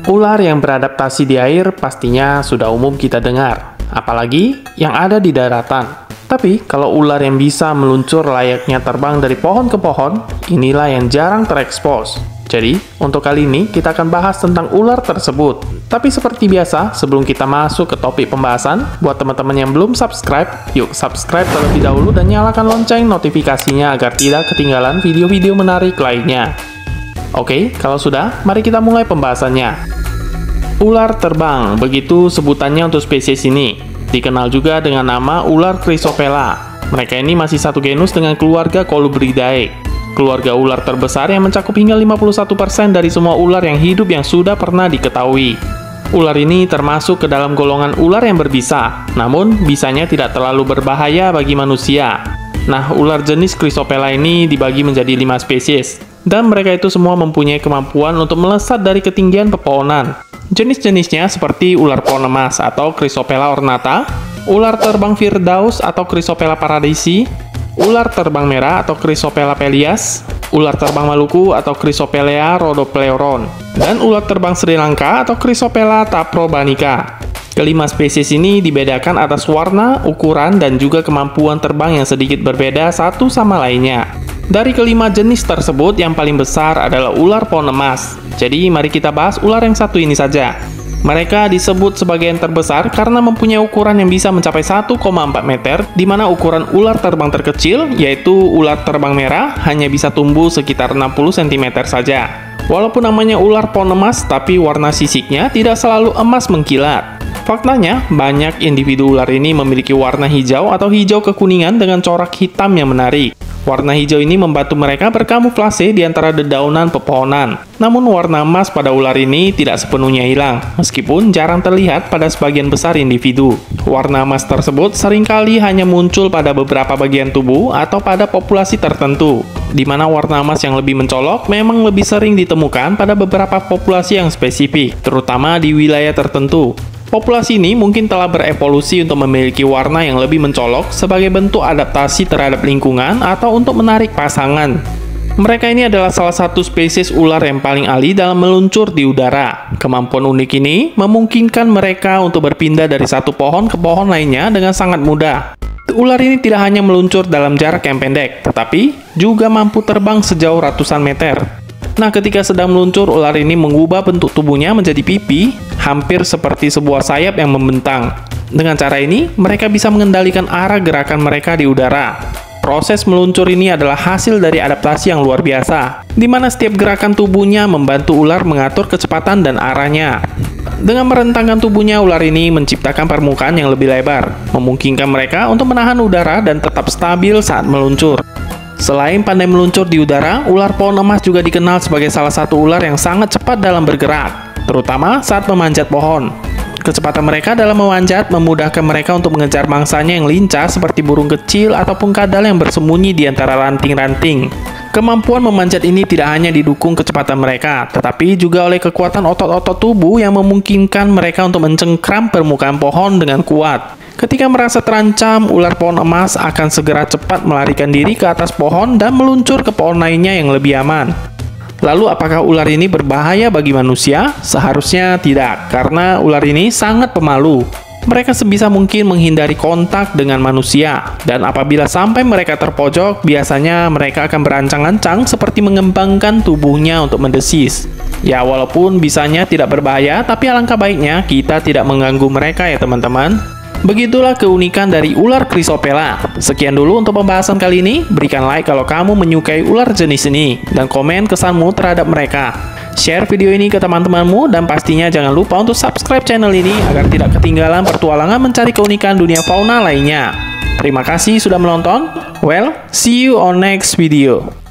Ular yang beradaptasi di air pastinya sudah umum kita dengar, apalagi yang ada di daratan. Tapi kalau ular yang bisa meluncur layaknya terbang dari pohon ke pohon, inilah yang jarang terekspos. Jadi, untuk kali ini kita akan bahas tentang ular tersebut. Tapi seperti biasa, sebelum kita masuk ke topik pembahasan, buat teman-teman yang belum subscribe, yuk subscribe terlebih dahulu dan nyalakan lonceng notifikasinya agar tidak ketinggalan video-video menarik lainnya. Oke, kalau sudah, mari kita mulai pembahasannya. Ular terbang, begitu sebutannya untuk spesies ini. Dikenal juga dengan nama ular Chrysopela. Mereka ini masih satu genus dengan keluarga Colubridae. Keluarga ular terbesar yang mencakup hingga 51% dari semua ular yang hidup yang sudah pernah diketahui. Ular ini termasuk ke dalam golongan ular yang berbisa, namun bisanya tidak terlalu berbahaya bagi manusia. Nah, ular jenis Chrysopela ini dibagi menjadi 5 spesies, dan mereka itu semua mempunyai kemampuan untuk melesat dari ketinggian pepohonan. Jenis-jenisnya seperti ular pohon emas atau Chrysopela ornata, ular terbang Firdaus atau Chrysopela paradisi, ular terbang merah atau Chrysopela pelias, ular terbang Maluku atau Chrysopelea rhodopleuron, dan ular terbang Sri Lanka atau Chrysopela taprobanica. Kelima spesies ini dibedakan atas warna, ukuran, dan juga kemampuan terbang yang sedikit berbeda satu sama lainnya. Dari kelima jenis tersebut, yang paling besar adalah ular pohon emas. Jadi, mari kita bahas ular yang satu ini saja. Mereka disebut sebagai yang terbesar karena mempunyai ukuran yang bisa mencapai 1,4 meter, di mana ukuran ular terbang terkecil, yaitu ular terbang merah, hanya bisa tumbuh sekitar 60 cm saja. Walaupun namanya ular pohon emas, tapi warna sisiknya tidak selalu emas mengkilat. Faktanya, banyak individu ular ini memiliki warna hijau atau hijau kekuningan dengan corak hitam yang menarik. Warna hijau ini membantu mereka berkamuflase di antara dedaunan pepohonan. Namun warna emas pada ular ini tidak sepenuhnya hilang, meskipun jarang terlihat pada sebagian besar individu. Warna emas tersebut seringkali hanya muncul pada beberapa bagian tubuh atau pada populasi tertentu, di mana warna emas yang lebih mencolok memang lebih sering ditemukan pada beberapa populasi yang spesifik, terutama di wilayah tertentu. Populasi ini mungkin telah berevolusi untuk memiliki warna yang lebih mencolok sebagai bentuk adaptasi terhadap lingkungan atau untuk menarik pasangan. Mereka ini adalah salah satu spesies ular yang paling ahli dalam meluncur di udara. Kemampuan unik ini memungkinkan mereka untuk berpindah dari satu pohon ke pohon lainnya dengan sangat mudah. Ular ini tidak hanya meluncur dalam jarak yang pendek, tetapi juga mampu terbang sejauh ratusan meter. Nah, ketika sedang meluncur, ular ini mengubah bentuk tubuhnya menjadi pipi, hampir seperti sebuah sayap yang membentang. Dengan cara ini, mereka bisa mengendalikan arah gerakan mereka di udara. Proses meluncur ini adalah hasil dari adaptasi yang luar biasa, di mana setiap gerakan tubuhnya membantu ular mengatur kecepatan dan arahnya. Dengan merentangkan tubuhnya, ular ini menciptakan permukaan yang lebih lebar, memungkinkan mereka untuk menahan udara dan tetap stabil saat meluncur. Selain pandai meluncur di udara, ular pohon emas juga dikenal sebagai salah satu ular yang sangat cepat dalam bergerak, terutama saat memanjat pohon. Kecepatan mereka dalam memanjat memudahkan mereka untuk mengejar mangsanya yang lincah seperti burung kecil ataupun kadal yang bersembunyi di antara ranting-ranting. Kemampuan memanjat ini tidak hanya didukung kecepatan mereka, tetapi juga oleh kekuatan otot-otot tubuh yang memungkinkan mereka untuk mencengkram permukaan pohon dengan kuat. Ketika merasa terancam, ular pohon emas akan segera cepat melarikan diri ke atas pohon dan meluncur ke pohon lainnya yang lebih aman. Lalu, apakah ular ini berbahaya bagi manusia? Seharusnya tidak, karena ular ini sangat pemalu. Mereka sebisa mungkin menghindari kontak dengan manusia, dan apabila sampai mereka terpojok, biasanya mereka akan berancang-ancang seperti mengembangkan tubuhnya untuk mendesis. Ya, walaupun bisanya tidak berbahaya, tapi alangkah baiknya kita tidak mengganggu mereka ya teman-teman. Begitulah keunikan dari ular Chrysopela. Sekian dulu untuk pembahasan kali ini. Berikan like kalau kamu menyukai ular jenis ini, dan komen kesanmu terhadap mereka. Share video ini ke teman-temanmu, dan pastinya jangan lupa untuk subscribe channel ini agar tidak ketinggalan pertualangan mencari keunikan dunia fauna lainnya. Terima kasih sudah menonton. Well, see you on next video.